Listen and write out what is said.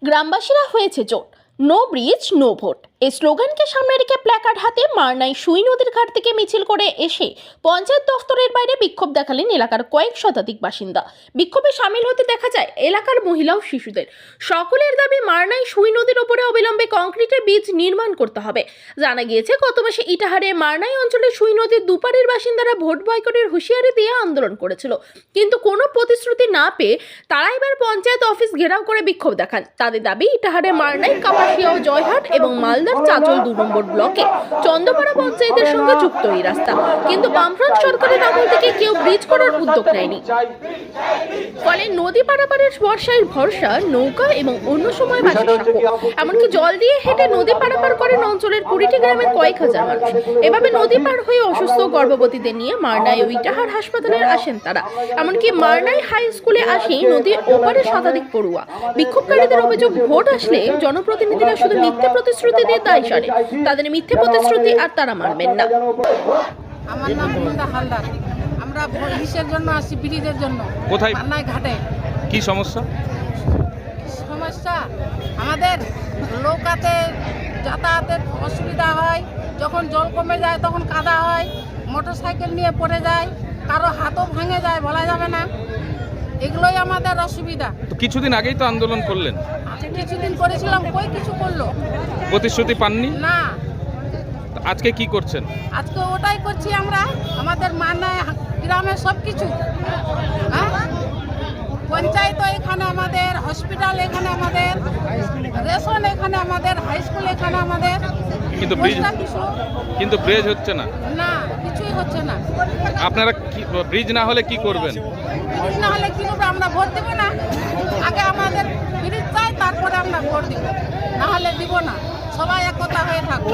গ্রামবাসীরা হয়েছে জোট, নো ব্রিজ নো ভোট এই স্লোগানকে সামনে রেখে প্ল্যাকার্ড হাতে মারনাই সুই নদীর ঘাট থেকে মিছিল করে এসে পঞ্চায়েত দফতরের বাইরে বিক্ষোভ দেখালেন এলাকার কয়েক শতাধিক বাসিন্দা। বিক্ষোভে সামিল হতে দেখা যায় এলাকার মহিলা ও শিশুদের। সকলের দাবি মারনাই সুই নদীর ওপরে অবিলম্বে কংক্রিটের ব্রিজ নির্মাণ করতে হবে। জানা গিয়েছে গত মাসে ইটাহারে মারনাই অঞ্চলে সুই নদীর দুপারের বাসিন্দারা ভোট বয়কটের হুঁশিয়ারি দিয়ে আন্দোলন করেছিল, কিন্তু কোনো প্রতিশ্রুতি না পেয়ে তারা এবার পঞ্চায়েত অফিস ঘেরাও করে বিক্ষোভ দেখান। তাদের দাবি ইটাহারে মারনাই, কাপাসিয়া ও জয়হাট এবং মালদার চাচল 2 নম্বর ব্লকে চন্দ্রপাড়া পঞ্চায়েতের সঙ্গে যুক্ত এই রাস্তা, কিন্তু বামফ্রন্ট সরকারের আমল থেকে কেউ ব্রিজ করার উদ্যোগ নেয়নি। ফলে নদী পারাপারের বর্ষায় ভরসা নৌকা এবং অন্য সময় বাসে সাঁকো, এমনকি জল দিয়ে হেঁটে নদী পারাপার করেন অঞ্চলের 20টি গ্রামের কয়েক হাজার মানুষ। এভাবে নদী পার হয়ে অসুস্থ গর্ভবতীদের নিয়ে মারনাই ও ইটাহার হাসপাতালে আসেন তারা। এমনকি মারনাই হাই স্কুলে আসেই নদীর ওপারে শতাধিক পড়ুয়া। বিক্ষোভকারীদের অভিযোগ, ভোট আসলে জনপ্রতিনিধিরা শুধু মিথ্যে প্রতিশ্রুতি দিয়ে দায় সারে, তাদের মিথ্যে প্রতিশ্রুতি আর তারা মানবেন না। আমার নাম মমতা হালদার। আমরা কিসের জন্য আসি? ব্রিজের জন্য। কোথায়? মারনাই ঘাটে। কি সমস্যা? সমস্যা আমাদের নৌকাতে যাতায়াতের অসুবিধা হয়, যখন জল কমে যায় তখন কাদা হয়, মোটরসাইকেল নিয়ে পড়ে যায়, কারো হাতও ভাঙে যায়, বলা যাবে না। এগুলোই আমাদের অসুবিধা। তো কিছুদিন আগেই তো আন্দোলন করলেন। কিছুদিন করেছিলাম, কই কিছু করলো প্রতিশ্রুতি পাননি না। তো আজকে কি করছেন? আজকে ওটাই করছি আমরা। আমাদের মারনাই গ্রামের সব কিছু, পঞ্চায়েত এখানে আমাদের, হসপিটাল এখানে আমাদের, রেশন এখানে আমাদের, হাই স্কুল এখানে আমাদের, কিন্তু ব্রিজ হচ্ছে না। না, কিছুই হচ্ছে না। আপনারা ব্রিজ না হলে কি করবেন? ব্রিজ না হলে কি করবো? আমরা ভোট দেবো না। আগে আমাদের ব্রিজ চাই, তারপরে আমরা ভোট দিব, না হলে দিব না। সবাই একতা হয়ে থাকবো।